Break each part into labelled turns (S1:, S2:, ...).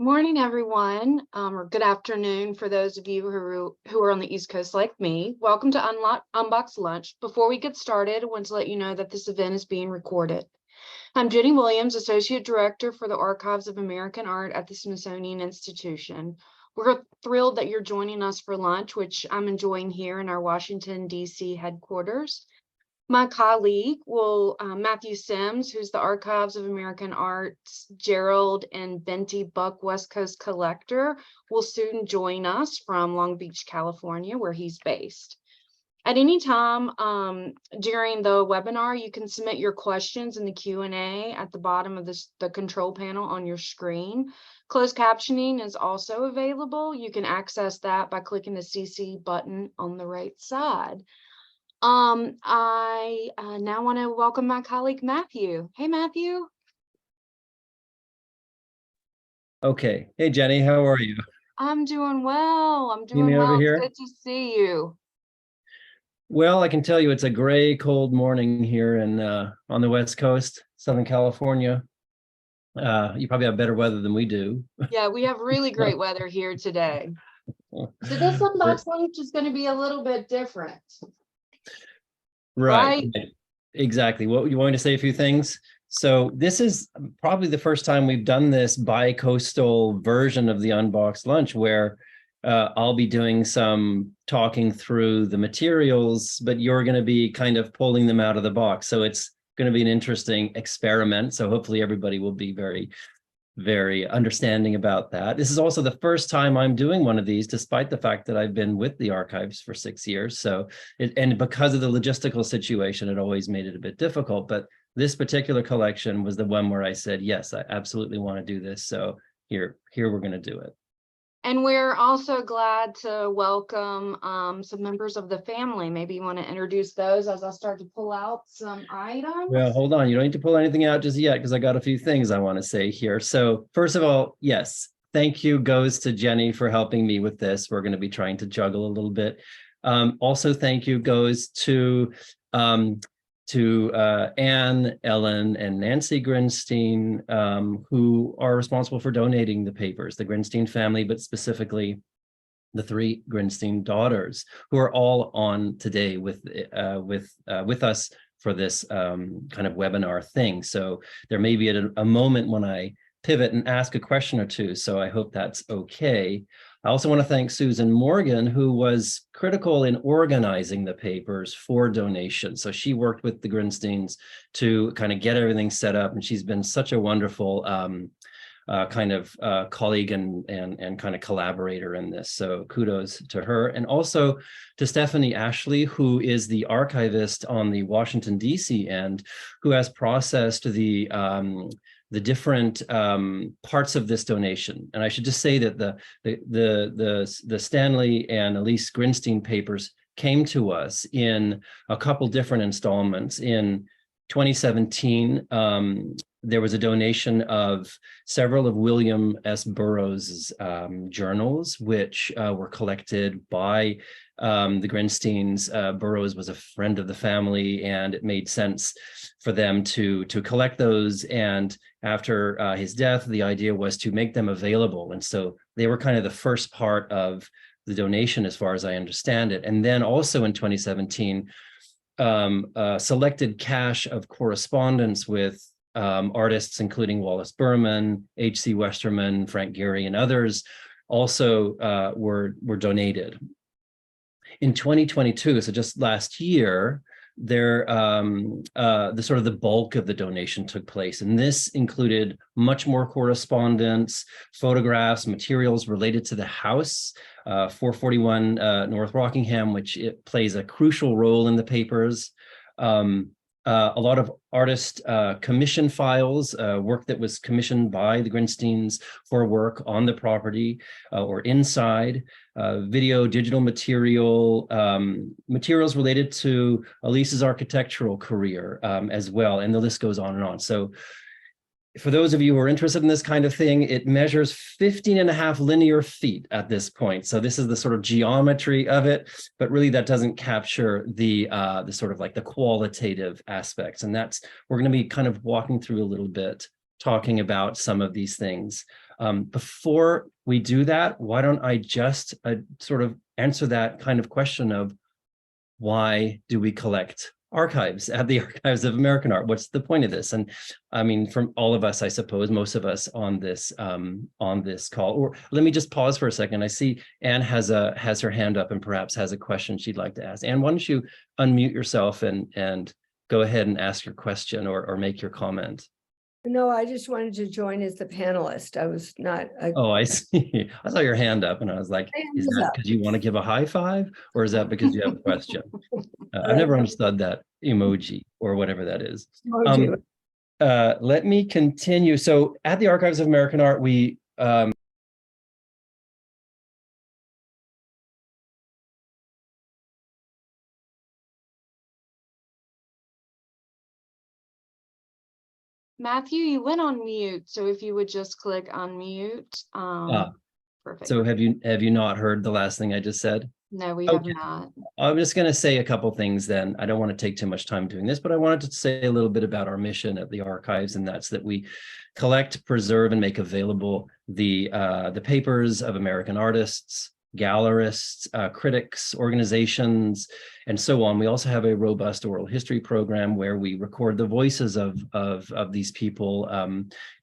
S1: Morning, everyone, or good afternoon for those of you who are on the East Coast like me. Welcome to Unboxed Lunch. Before we get started, I want to let you know that this event is being recorded. I'm Jenny Williams, Associate Director for the Archives of American Art at the Smithsonian Institution. We're thrilled that you're joining us for lunch, which I'm enjoying here in our Washington, D.C. headquarters. My colleague Matthew Sims, who's the Archives of American Art's Gerald and Bente Buck West Coast collector, will soon join us from Long Beach, California, where he's based. At any time during the webinar, you can submit your questions in the Q&A at the bottom of the control panel on your screen. Closed captioning is also available. You can access that by clicking the CC button on the right side. I now want to welcome my colleague, Matthew. Hey, Matthew.
S2: Okay. Hey, Jenny, how are you?
S1: I'm doing well. I'm doing
S2: me
S1: well.
S2: over
S1: It's
S2: here?
S1: good to see you.
S2: Well, I can tell you it's a gray, cold morning here on the West Coast, Southern California. You probably have better weather than we do.
S1: Yeah, we have really great weather here today. So this Unboxed Lunch is going to be a little bit different.
S2: Right. Exactly. Well, you want to say a few things? So this is probably the first time we've done this bi-coastal version of the Unboxed Lunch, where I'll be doing some talking through the materials, but you're going to be kind of pulling them out of the box. So it's going to be an interesting experiment. So hopefully everybody will be very, very understanding about that. This is also the first time I'm doing one of these, despite the fact that I've been with the archives for 6 years. So, and because of the logistical situation, it always made it a bit difficult. But this particular collection was the one where I said, yes, I absolutely want to do this. So here we're going to do it.
S1: And we're also glad to welcome some members of the family. Maybe you want to introduce those as I start to pull out some items.
S2: Well, hold on. You don't need to pull anything out just yet, because I got a few things I want to say here. So first of all, yes, thank you goes to Jenny for helping me with this. We're going to be trying to juggle a little bit. Also, thank you goes to Anne, Ellen, and Nancy Grinstein, who are responsible for donating the papers, the Grinstein family, but specifically the three Grinstein daughters, who are all on today with us for this kind of webinar thing. So there may be a moment when I pivot and ask a question or two, so I hope that's okay. I also want to thank Susan Morgan, who was critical in organizing the papers for donation. So she worked with the Grinsteins to kind of get everything set up, and she's been such a wonderful kind of colleague and kind of collaborator in this. So kudos to her. And also to Stephanie Ashley, who is the archivist on the Washington, D.C. end, who has processed the different parts of this donation. And I should just say that the Stanley and Elyse Grinstein papers came to us in a couple different installments. In 2017, there was a donation of several of William S. Burroughs' journals, which were collected by the Grinsteins. Burroughs was a friend of the family, and it made sense for them to collect those. And after his death, the idea was to make them available. And so they were kind of the first part of the donation, as far as I understand it. And then also in 2017, selected cache of correspondence with artists, including Wallace Berman, H.C. Westerman, Frank Gehry, and others, also were donated. In 2022, so just last year, the sort of the bulk of the donation took place, and this included much more correspondence, photographs, materials related to the house, 441 North Rockingham, which it plays a crucial role in the papers. A lot of artist commission files, work that was commissioned by the Grinsteins for work on the property or inside, video, digital material, materials related to Elyse's architectural career as well, and the list goes on and on. So for those of you who are interested in this kind of thing, it measures 15.5 linear feet at this point. So this is the sort of geometry of it, but really that doesn't capture the sort of like the qualitative aspects. And we're going to be kind of walking through a little bit, talking about some of these things. Before we do that, why don't I just sort of answer that kind of question of why do we collect archives at the Archives of American Art? What's the point of this? And I mean, from all of us, I suppose, most of us on this call, or let me just pause for a second. I see Anne has her hand up and perhaps has a question she'd like to ask. Anne, why don't you unmute yourself and go ahead and ask your question or make your comment.
S3: No, I just wanted to join as the panelist. I was not.
S2: Oh, I see. I saw your hand up and I was like, is that because you want to give a high five or is that because you have a question? I've never understood that emoji or whatever that is. Let me continue. So at the Archives of American Art, we
S1: Matthew, you went on mute, so if you would just click unmute. Perfect.
S2: So have you not heard the last thing I just said?
S1: No, we have not.
S2: I'm just going to say a couple things then. I don't want to take too much time doing this, but I wanted to say a little bit about our mission at the archives, and that's that we collect, preserve, and make available the papers of American artists, gallerists, critics, organizations, and so on. We also have a robust oral history program where we record the voices of these people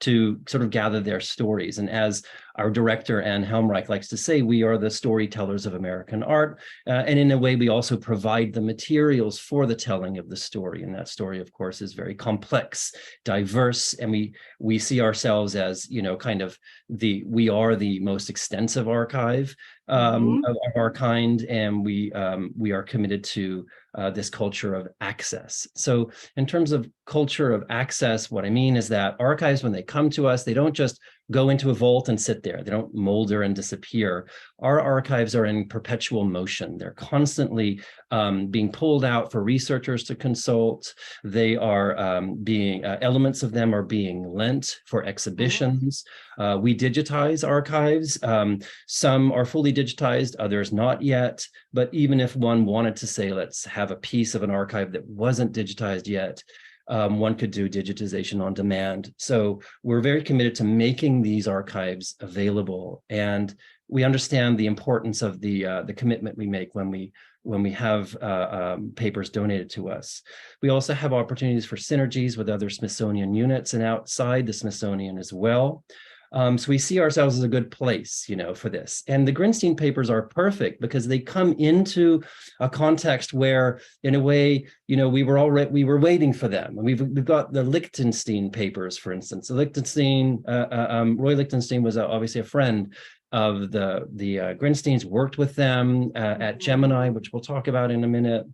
S2: to sort of gather their stories. And as our director, Anne Helmreich, likes to say, we are the storytellers of American art. And in a way, we also provide the materials for the telling of the story. And that story, of course, is very complex, diverse, and we see ourselves as, you know, kind of we are the most extensive archive of our kind, and we are committed to this culture of access. So in terms of culture of access, what I mean is that archives, when they come to us, they don't just go into a vault and sit there. They don't molder and disappear. Our archives are in perpetual motion. They're constantly being pulled out for researchers to consult. They are elements of them are being lent for exhibitions. We digitize archives. Some are fully digitized, others not yet. But even if one wanted to say, let's have a piece of an archive that wasn't digitized yet, one could do digitization on demand. So we're very committed to making these archives available. And we understand the importance of the commitment we make when we have papers donated to us. We also have opportunities for synergies with other Smithsonian units and outside the Smithsonian as well. So we see ourselves as a good place, you know, for this. And the Grinstein papers are perfect because they come into a context where, in a way, you know, we were waiting for them. And we've got the Lichtenstein papers, for instance. The Lichtenstein, Roy Lichtenstein was obviously a friend of the Grinsteins, worked with them at Gemini, which we'll talk about in a minute.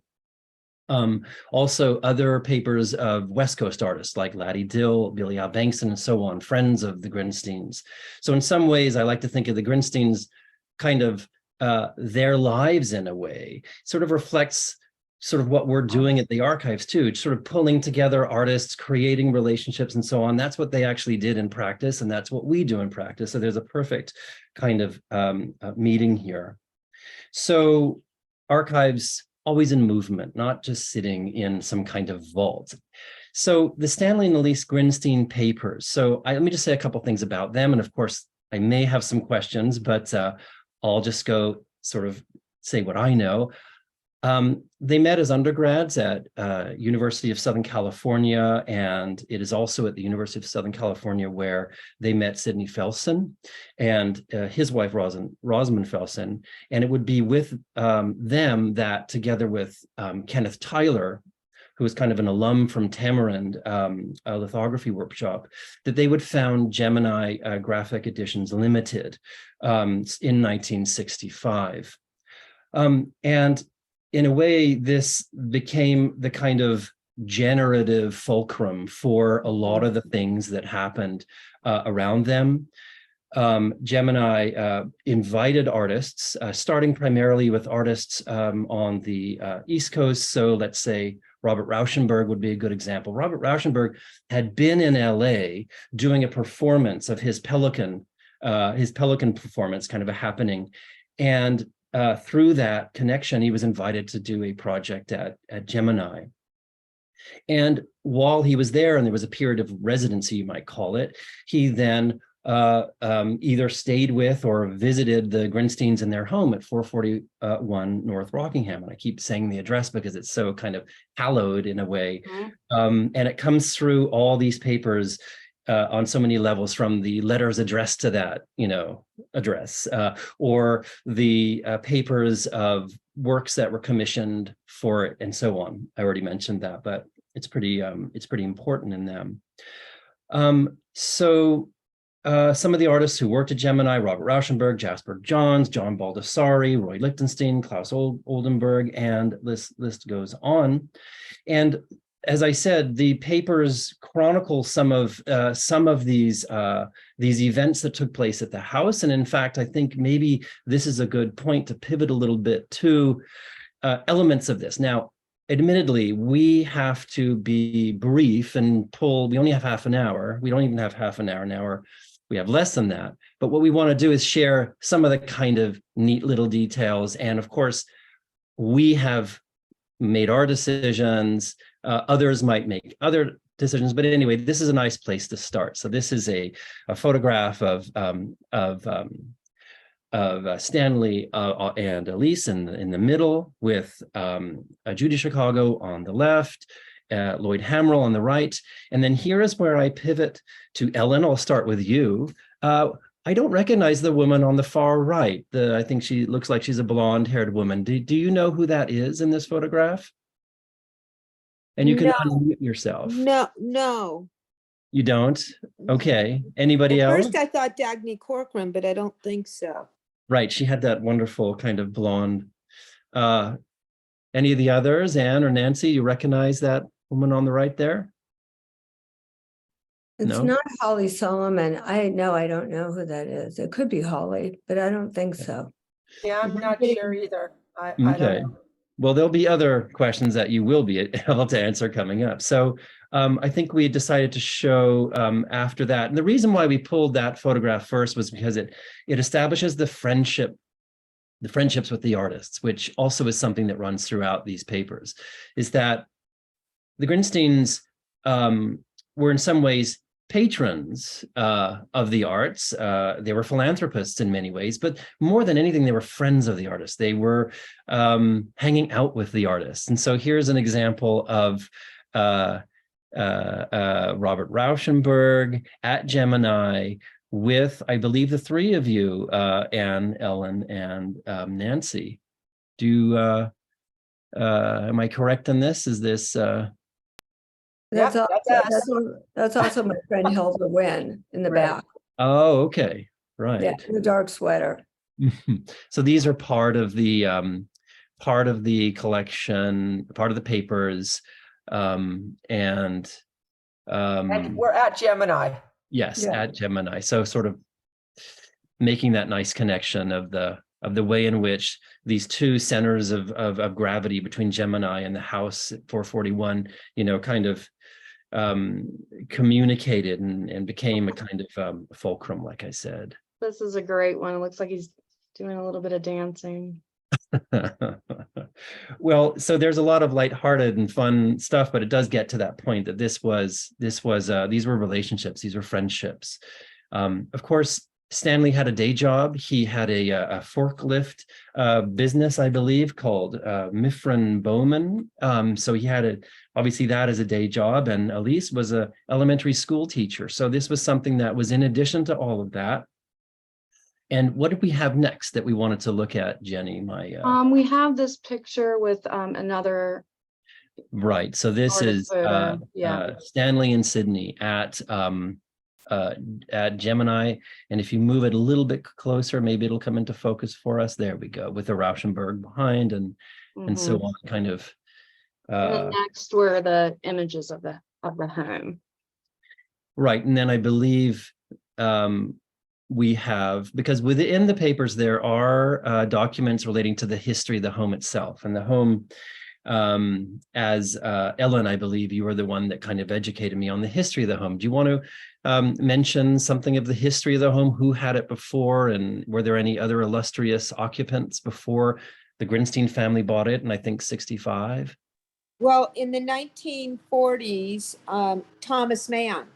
S2: Also other papers of West Coast artists like Laddie Dill, Billy Al Bankson, and so on, friends of the Grinsteins. So in some ways, I like to think of the Grinsteins kind of their lives in a way, sort of reflects sort of what we're doing at the archives too, sort of pulling together artists, creating relationships and so on. That's what they actually did in practice, and that's what we do in practice. So there's a perfect kind of meeting here. So archives, always in movement, not just sitting in some kind of vault. So the Stanley and Elyse Grinstein papers. So let me just say a couple things about them. And of course, I may have some questions, but I'll just go sort of say what I know. They met as undergrads at University of Southern California, and it is also at the University of Southern California where they met Sidney Felsen and his wife, Rosamund Felsen. And it would be with them that, together with Kenneth Tyler, who was kind of an alum from Tamarind, a lithography workshop, that they would found Gemini Graphic Editions Limited in 1965. And in a way, this became the kind of generative fulcrum for a lot of the things that happened around them. Gemini invited artists, starting primarily with artists on the East Coast. So let's say Robert Rauschenberg would be a good example. Robert Rauschenberg had been in LA doing a performance of his Pelican performance, kind of a happening. And through that connection, he was invited to do a project at Gemini. And while he was there, and there was a period of residency, you might call it, he then either stayed with or visited the Grinsteins in their home at 441 North Rockingham. And I keep saying the address because it's so kind of hallowed in a way. And it comes through all these papers on so many levels, from the letters addressed to that, address, or the papers of works that were commissioned for it, and so on. I already mentioned that, but it's pretty important in them. Some of the artists who worked at Gemini: Robert Rauschenberg, Jasper Johns, John Baldessari, Roy Lichtenstein, Klaus Oldenburg, and this list goes on. And as I said, the papers chronicle some of these events that took place at the house. And in fact, I think maybe this is a good point to pivot a little bit to elements of this. Now, admittedly, we have to be brief and we only have half an hour. We don't even have half an hour. We have less than that. But what we want to do is share some of the kind of neat little details. And of course, we have made our decisions. Others might make other decisions, but anyway, this is a nice place to start. So this is a photograph of Stanley and Elyse in the middle, with Judy Chicago on the left, Lloyd Hamrell on the right. And then here is where I pivot to Ellen. I'll start with you. I don't recognize the woman on the far right. I think she looks like she's a blonde-haired woman. Do you know who that is in this photograph? And you can unmute yourself.
S4: No.
S2: You don't? Okay. Anybody else?
S4: First, I thought Dagny Corcoran, but I don't think so.
S2: Right. She had that wonderful kind of blonde. Any of the others, Anne or Nancy, you recognize that woman on the right there?
S3: It's not Holly Solomon. I don't know who that is. It could be Holly, but I don't think so.
S5: Yeah, I'm not sure either. I
S2: Okay.
S5: don't know.
S2: Well, there'll be other questions that you will be able to answer coming up. So I think we decided to show after that. And the reason why we pulled that photograph first was because it establishes the friendships with the artists, which also is something that runs throughout these papers, is that the Grinsteins were in some ways patrons of the arts. They were philanthropists in many ways, but more than anything, they were friends of the artists. They were hanging out with the artists. And so here's an example of Robert Rauschenberg at Gemini with, I believe, the three of you, Anne, Ellen, and Nancy. Am I correct in this? Is this...
S3: That's
S5: that's
S3: also my friend Hilda Wynn in the
S5: Right.
S3: back.
S2: Oh, okay. Right.
S3: Yeah, in the dark sweater.
S2: So these are part of the collection, part of the papers, and
S5: We're at Gemini.
S2: yes,
S3: Yeah.
S2: at Gemini. So sort of making that nice connection of the way in which these two centers of gravity between Gemini and the house at 441, kind of communicated and became a kind of fulcrum, like I said.
S1: This is a great one. It looks like he's doing a little bit of dancing.
S2: Well, so there's a lot of lighthearted and fun stuff, but it does get to that point that these were relationships, these were friendships. Of course, Stanley had a day job. He had a forklift business, I believe, called Mifrin Bowman. So he had obviously that as a day job, and Elyse was an elementary school teacher. So this was something that was in addition to all of that. And what did we have next that we wanted to look at, Jenny?
S1: We have this picture with another.
S2: Right. So this is Stanley and Sidney at Gemini. And if you move it a little bit closer, maybe it'll come into focus for us. There we go, with the Rauschenberg behind and so on, kind of.
S1: And then next were the images of the home.
S2: Right. And then I believe we have, because within the papers, there are documents relating to the history of the home itself. And the home, as Ellen, I believe you were the one that kind of educated me on the history of the home. Do you want to mention something of the history of the home? Who had it before? And were there any other illustrious occupants before the Grinstein family bought it? And I think 65.
S4: Well, in the 1940s, Thomas Mann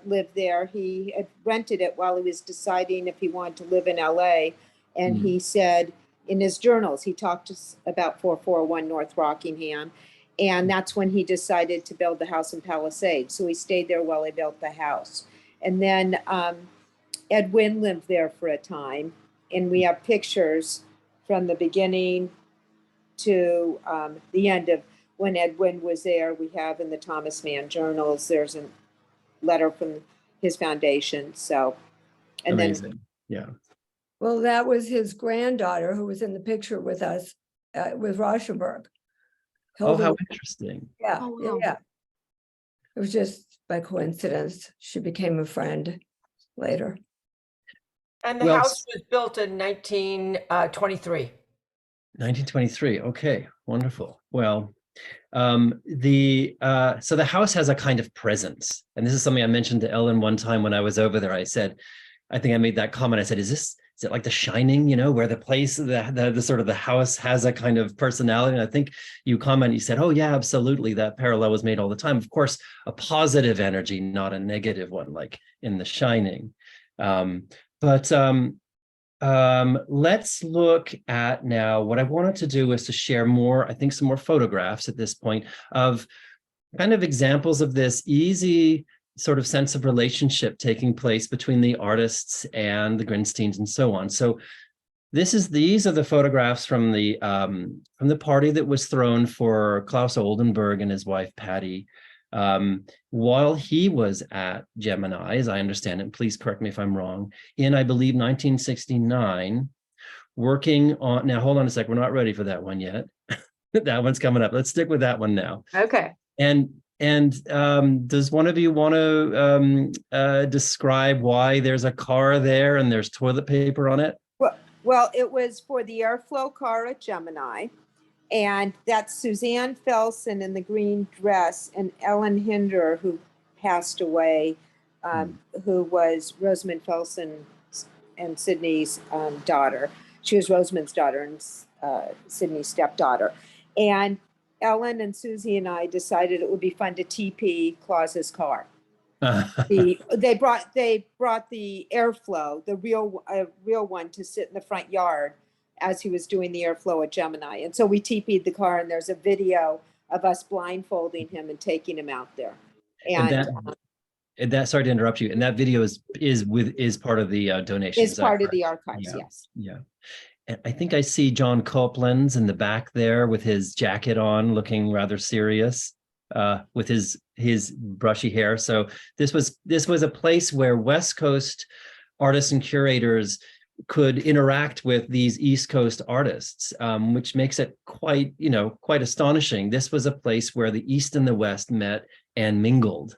S4: lived there. He had rented it while he was deciding if he wanted to live in LA. And
S2: Mm.
S4: he said in his journals, he talked about 4401 North Rockingham. And that's when he decided to build the house in Palisades. So he stayed there while he built the house. And then Ed Wynn lived there for a time. And we have pictures from the beginning to the end of when Ed Wynn was there. We have in the Thomas Mann journals, there's a letter from his foundation. So, and
S2: Amazing. Yeah.
S3: Well, that was his granddaughter who was in the picture with us, with Rauschenberg.
S2: Oh, how
S3: Hilda-
S2: interesting.
S3: Yeah,
S1: Oh,
S3: yeah,
S1: wow.
S3: yeah. It was just by coincidence. She became a friend later.
S5: And the
S2: Well,
S5: house was built in 1923.
S2: 1923. Okay, wonderful. Well, so the house has a kind of presence, and this is something I mentioned to Ellen one time when I was over there. I said, I think I made that comment. I said, is it like The Shining, where the place, the sort of the house has a kind of personality? And I think you comment, you said, oh yeah, absolutely. That parallel was made all the time. Of course, a positive energy, not a negative one, like in The Shining. Let's look at now, what I wanted to do is to share more, I think some more photographs at this point of kind of examples of this easy sort of sense of relationship taking place between the artists and the Grinsteins and so on. So these are the photographs from the party that was thrown for Klaus Oldenburg and his wife Patty while he was at Gemini, as I understand it. Please correct me if I'm wrong. In, I believe, 1969, working on. Now, hold on a sec. We're not ready for that one yet. That one's coming up. Let's stick with that one now.
S1: Okay.
S2: And does one of you want to describe why there's a car there and there's toilet paper on it?
S4: well, it was for the airflow car at Gemini. And that's Suzanne Felsen in the green dress and Ellen Hinder, who passed away, who was Rosamund Felsen and Sidney's daughter. She was Rosamund's daughter and Sidney's stepdaughter. And Ellen and Susie and I decided it would be fun to TP Claus's car. They brought the airflow, the real one, to sit in the front yard as he was doing the airflow at Gemini. And so we TP'd the car, and there's a video of us blindfolding him and taking him out there. And
S2: that sorry to interrupt you. And that video is part of the donation.
S4: Is part of the archives,
S2: yeah.
S4: yes.
S2: Yeah. And I think I see John Copeland's in the back there with his jacket on, looking rather serious, with his brushy hair. So this was a place where West Coast artists and curators could interact with these East Coast artists, which makes it quite astonishing. This was a place where the East and the West met and mingled.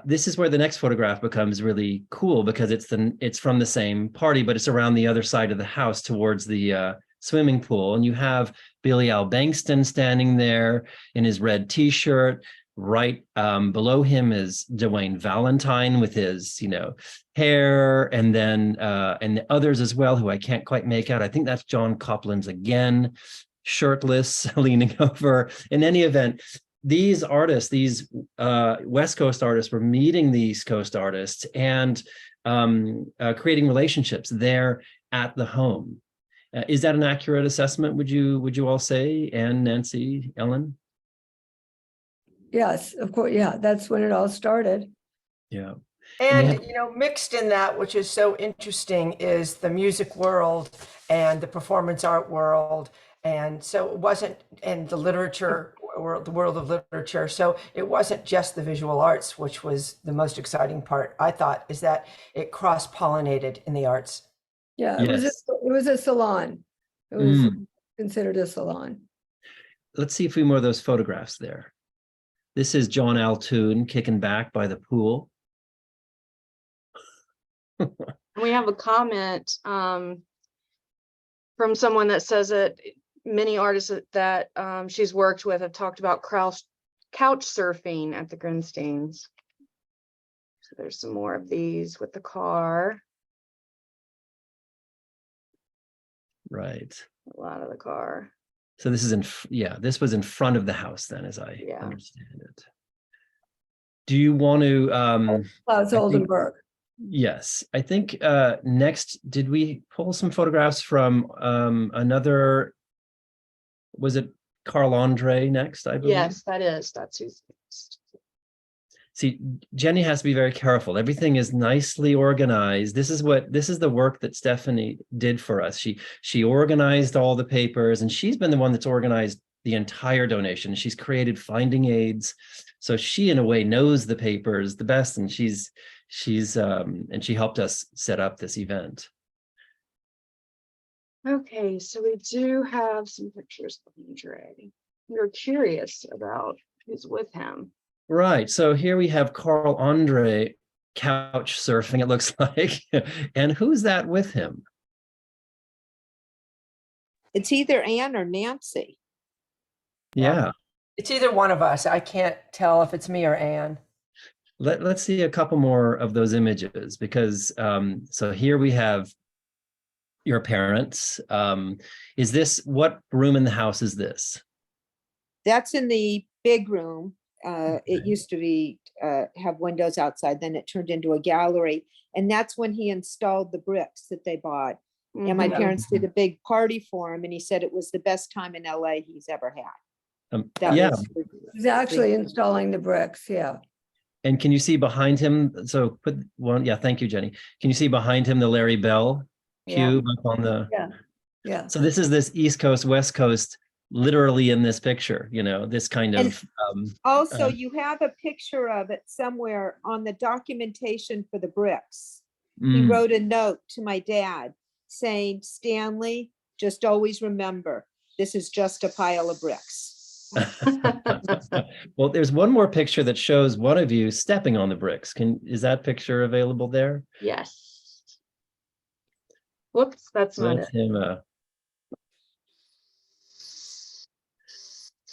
S2: This is where the next photograph becomes really cool, because it's from the same party, but it's around the other side of the house towards the swimming pool. And you have Billy Al Bankston standing there in his red t-shirt. Right below him is Dwayne Valentine with his, hair, and then and the others as well, who I can't quite make out. I think that's John Copland's again, shirtless, leaning over. In any event, these artists, these West Coast artists, were meeting the East Coast artists and creating relationships there at the home. Is that an accurate assessment? Would you all say, Anne, Nancy, Ellen?
S3: Yes, of course. Yeah, that's when it all started.
S2: Yeah.
S5: And, mixed in that, which is so interesting, is the music world and the performance art world. And so it wasn't, and the literature world, the world of literature. So it wasn't just the visual arts, which was the most exciting part, I thought, is that it cross-pollinated in the arts.
S3: Yeah, it was a salon. It was considered a salon.
S2: Let's see a few more of those photographs there. This is John Altoon kicking back by the pool.
S1: We have a comment from someone that says that many artists that she's worked with have talked about couch surfing at the Grinsteins. So there's some more of these with the car.
S2: Right.
S1: A lot of the car.
S2: So this is this was in front of the house then, as I understand it. Do you want to,
S3: Klaus
S2: I think-
S3: Oldenburg.
S2: yes, I think next, did we pull some photographs from another, was it Carl Andre next, I believe?
S1: Yes, that's who's next.
S2: See, Jenny has to be very careful. Everything is nicely organized. This is the work that Stephanie did for us. She organized all the papers, and she's been the one that's organized the entire donation. She's created finding aids. So she, in a way, knows the papers the best, and she helped us set up this event.
S1: Okay, so we do have some pictures of Andre. We're curious about who's with him.
S2: Right. So here we have Carl Andre couch surfing, it looks like. And who's that with him?
S4: It's either Anne or Nancy.
S2: Yeah.
S5: It's either one of us. I can't tell if it's me or Anne.
S2: Let's see a couple more of those images, because so here we have your parents. Is this, what room in the house is this?
S4: That's in the big room. It used to be have windows outside, then it turned into a gallery. And that's when he installed the bricks that they bought. And my
S1: Mhm.
S4: parents did a big party for him, and he said it was the best time in LA he's ever had. That
S2: Yeah.
S4: was-
S3: He's actually installing the bricks, yeah.
S2: And can you see behind him? So put one, yeah, thank you, Jenny. Can you see behind him the Larry Bell
S3: Yeah.
S2: cube up on the?
S3: Yeah.
S2: So this is this East Coast, West Coast, literally in this picture, this kind
S4: And-
S2: of,
S4: Also,
S2: Uh,
S4: you have a picture of it somewhere on the documentation for the bricks. He
S2: mm.
S4: wrote a note to my dad saying, Stanley, just always remember, this is just a pile of bricks.
S2: Well, there's one more picture that shows one of you stepping on the bricks. Is that picture available there?
S1: Yes. Whoops, that's
S2: So
S1: not
S2: that's
S1: it.
S2: him.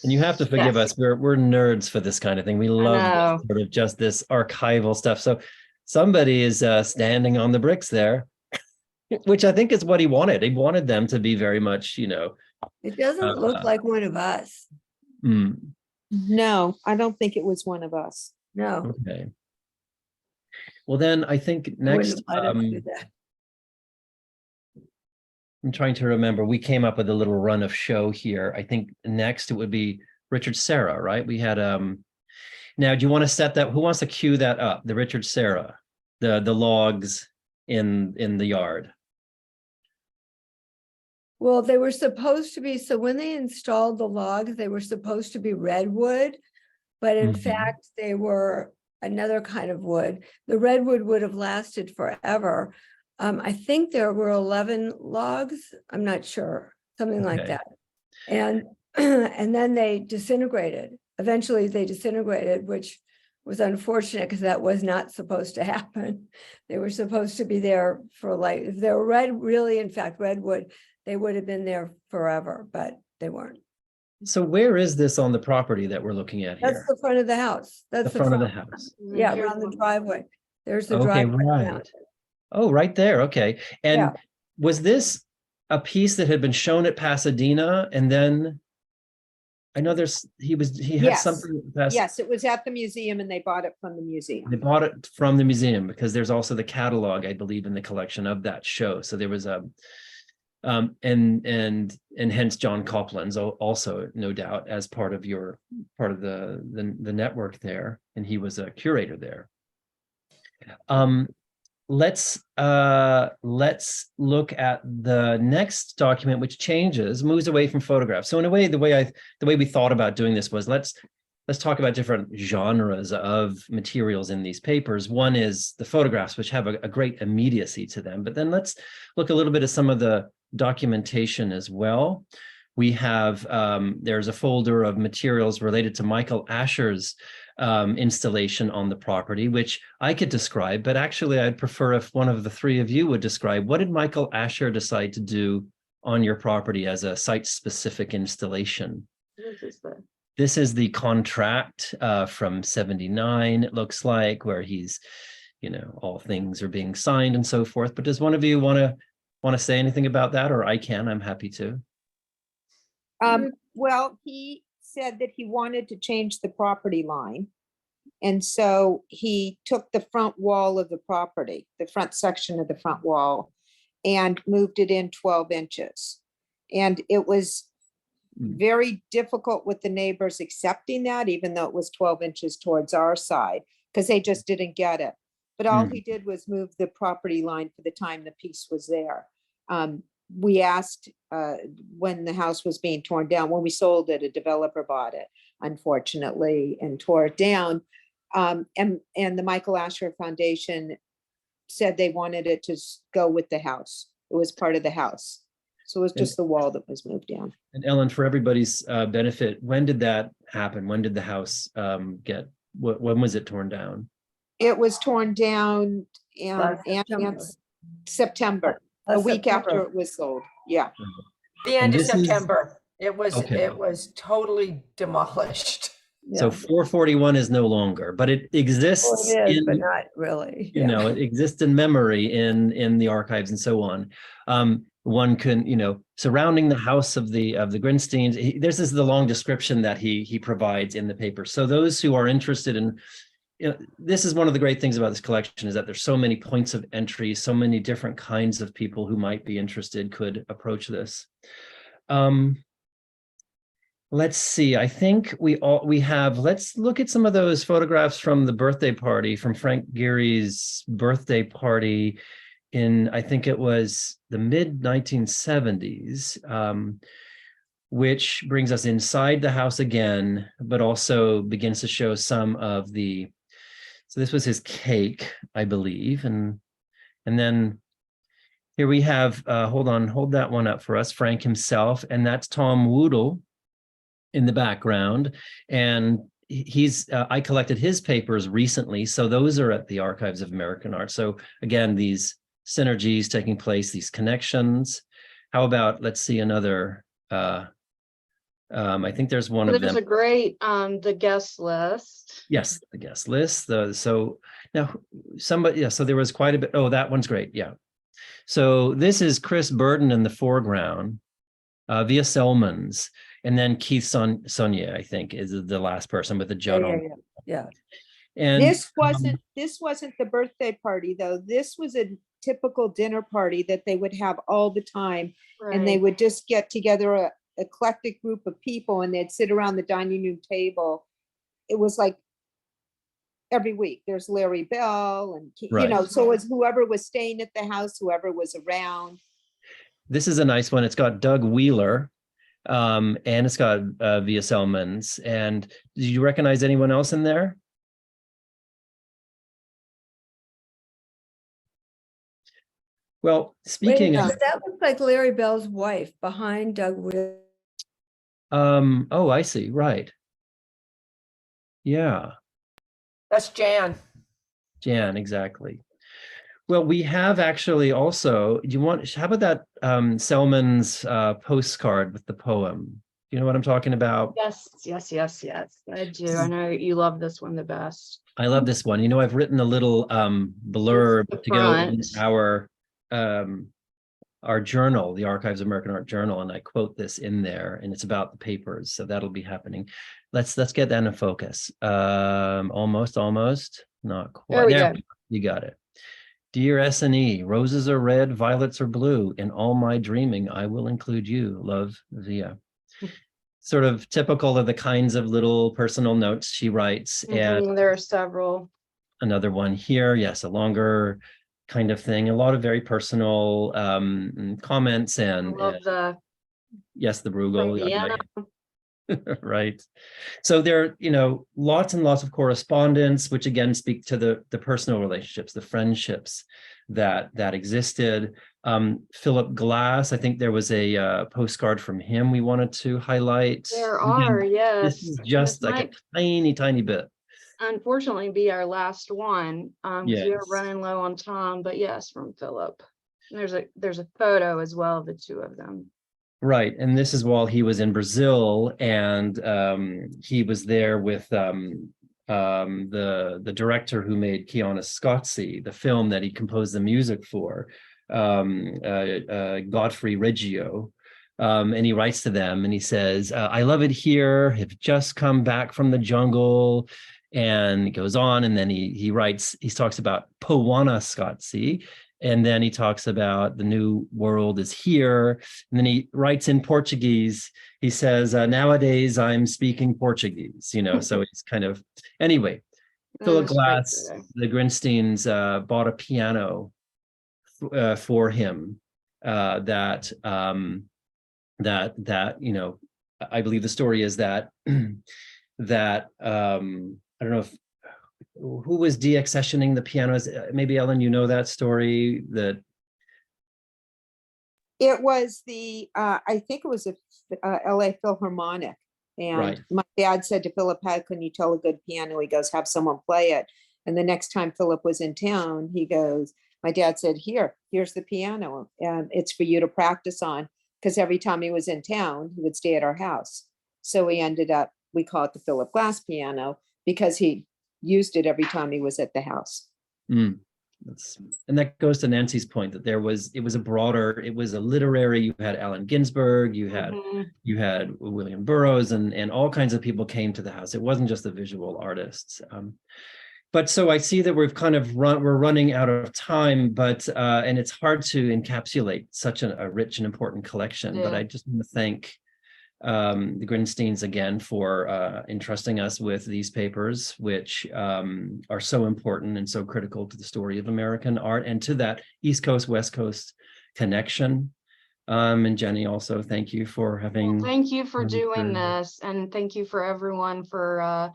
S2: And you have to forgive
S1: Yes.
S2: us. We're nerds for this kind of thing. We love
S1: know.
S2: sort of just this archival stuff. So somebody is standing on the bricks there, which I think is what he wanted. He wanted them to be very much,
S3: It doesn't look like one of us.
S2: mm,
S4: No, I don't think it was one of us.
S3: No.
S2: okay. Well, then I think
S3: I wouldn't
S2: next,
S3: let us do that.
S2: I'm trying to remember, we came up with a little run of show here. I think next it would be Richard Serra, right? We had, now do you want to set that, who wants to cue that up? The Richard Serra, the logs in the yard.
S3: Well, they were supposed to be, so when they installed the logs, they were supposed to be redwood, but in
S2: Mhm.
S3: fact, they were another kind of wood. The redwood would have lasted forever. I think there were 11 logs. I'm not sure, something like
S2: Okay.
S3: that. And and then they disintegrated. Eventually, they disintegrated, which was unfortunate because that was not supposed to happen. They were supposed to be there for like, if they were really, in fact, redwood, they would have been there forever, but they weren't.
S2: So where is this on the property that we're looking at
S3: That's
S2: here?
S3: the front of the house.
S2: The
S3: That's
S2: front of the house.
S3: Yeah, around the driveway. There's the
S2: Okay,
S3: driveway.
S2: right.
S3: around it.
S2: Oh, right there. Okay. And
S3: Yeah.
S2: was this a piece that had been shown at Pasadena, and then I know he had
S4: Yes.
S2: something at Pasadena.
S4: Yes, it was at the museum and they bought it from the museum.
S2: They bought it from the museum because there's also the catalog, I believe, in the collection of that show. So there was and hence John Copland's also, no doubt, as part of the network there, and he was a curator there. Let's look at the next document, which moves away from photographs. So in a way, the way we thought about doing this was let's talk about different genres of materials in these papers. One is the photographs, which have a great immediacy to them, but then let's look a little bit at some of the documentation as well. We have, there's a folder of materials related to Michael Asher's installation on the property, which I could describe, but actually I'd prefer if one of the three of you would describe, what did Michael Asher decide to do on your property as a site-specific installation? This is the contract from '79, it looks like, where he's, all things are being signed and so forth. But does one of you want to say anything about that, or I can? I'm happy to.
S4: Well, he said that he wanted to change the property line. And so he took the front wall of the property, the front section of the front wall, and moved it in 12 inches. And it was very difficult with the neighbors accepting that, even though it was 12 inches towards our side, because they just didn't get it. But all he did was move the property line for the time the piece was there. We asked when the house was being torn down, when we sold it, a developer bought it, unfortunately, and tore it down. And the Michael Asher Foundation said they wanted it to go with the house. It was part of the house. So it was just the wall that was moved down.
S2: And Ellen, for everybody's benefit, when did that happen? When did the house when was it torn down?
S4: It was torn down in September, a week after it was sold. Yeah.
S5: The end
S2: And
S5: of
S2: this is-
S5: September. It
S2: Okay.
S5: was totally demolished.
S2: So 441 is no longer, but it exists
S3: Well, it is,
S2: in,
S3: but not really.
S2: you know, it exists in memory in the archives and so on. One can, you know, surrounding the house of the Grinsteins. This is the long description that he provides in the paper. So those who are interested in, you know, this is one of the great things about this collection, is that there's so many points of entry, so many different kinds of people who might be interested could approach this. Let's see, I think we have, let's look at some of those photographs from the birthday party, from Frank Geary's birthday party in, I think it was the mid 1970s, which brings us inside the house again, but also begins to show some of the, so this was his cake, I believe. And then here we have, hold that one up for us, Frank himself, and that's Tom Woodle in the background. And he's, I collected his papers recently, so those are at the Archives of American Art. So again, these synergies taking place, these connections. How about, let's see another, I think there's one of them.
S1: There's a great, the guest list.
S2: Yes, the guest list. So now somebody, yeah, so there was quite a bit. Oh, that one's great. Yeah. So this is Chris Burden in the foreground, Via Selmans, and then Keith Sonnier, I think, is the last person with the jut on.
S3: Yeah.
S2: And
S4: This wasn't the birthday party, though. This was a typical dinner party that they would have all the time. And they
S1: Right.
S4: would just get together a eclectic group of people, and they'd sit around the dining room table. It was like every week there's Larry Bell and, you know, so it was whoever was staying at the house, whoever was around.
S2: this is a nice one. It's got Doug Wheeler, and it's got Via Selmans. And do you recognize anyone else in there? Well, speaking of,
S3: That looks like Larry Bell's wife behind Doug Wheeler.
S2: oh, I see. Right. Yeah,
S5: That's Jan.
S2: Jan, exactly. Well, we have actually also, do you want, how about that Selman's postcard with the poem? You know what I'm talking about?
S1: Yes, I do. I know you love this one the best.
S2: I love this one. You know, I've written a little blurb
S1: the
S2: to go in
S1: front.
S2: our journal, the Archives of American Art Journal, and I quote this in there, and it's about the papers. So that'll be happening. Let's get that in focus. Almost, not quite.
S1: There we go.
S2: You got it. Dear S&E, roses are red, violets are blue. In all my dreaming, I will include you. Love, Via. Sort of typical of the kinds of little personal notes she writes. And
S1: There are several.
S2: another one here, yes, a longer kind of thing. A lot of very personal comments
S1: I
S2: and
S1: love the
S2: yes, the
S1: from
S2: Bruegel.
S1: Vienna.
S2: Right. So there are, you know, lots and lots of correspondence, which again speak to the personal relationships, the friendships that existed. Philip Glass, I think there was a postcard from him we wanted to highlight.
S1: There
S2: Again,
S1: are, yes.
S2: this is just
S1: This
S2: like
S1: might
S2: a tiny bit.
S1: unfortunately be our last one. Because we are
S2: Yes.
S1: running low on time, but yes, from Philip. And there's a photo as well of the two of them.
S2: Right, and this is while he was in Brazil, and he was there with the director who made Keanu Scotzi, the film that he composed the music for, Godfrey Reggio. And he writes to them and he says, I love it here, have just come back from the jungle. And it goes on, and then he talks about Powanascotsi, and then he talks about the new world is here. And then he writes in Portuguese. He says, nowadays I'm speaking Portuguese, so he's kind of, anyway, Philip Glass, the Grinsteins bought a piano for him that I believe the story is that that I don't know who was deaccessioning the pianos. Maybe Ellen, you know that story. That
S4: it was I think it was a LA Philharmonic, and
S2: right.
S4: My dad said to Philip, "How can you tell a good piano?" He goes, "Have someone play it." And the next time Philip was in town, he goes, my dad said, here's the piano, and it's for you to practice on. Because every time he was in town, he would stay at our house. So we call it the Philip Glass piano, because he used it every time he was at the house.
S2: And that goes to Nancy's point that it was a literary, you had Allen Ginsberg, you had William Burroughs, and all kinds of people came to the house. It wasn't just the visual artists. But so I see that we're running out of time, but and it's hard to encapsulate such a rich and important collection. Yeah. But I just want to thank the Grinsteins again for entrusting us with these papers, which are so important and so critical to the story of American art and to that East Coast, West Coast connection. And Jenny, also, thank you for having.
S1: Well, thank you for doing this, and thank you for everyone for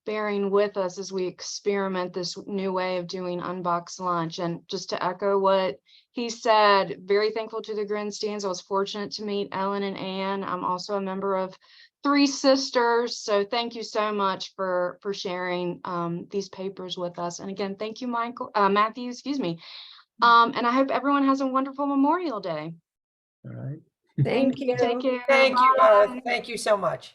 S1: bearing with us as we experiment this new way of doing Unboxed Lunch. And just to echo what he said, very thankful to the Grinsteins. I was fortunate to meet Ellen and Anne. I'm also a member of 3 sisters. So thank you so much for sharing these papers with us. And again, thank you, Matthew, excuse me. And I hope everyone has a wonderful Memorial Day.
S2: All right.
S3: Thank you.
S1: Take care.
S5: Thank
S1: Bye.
S5: you. Thank you so much.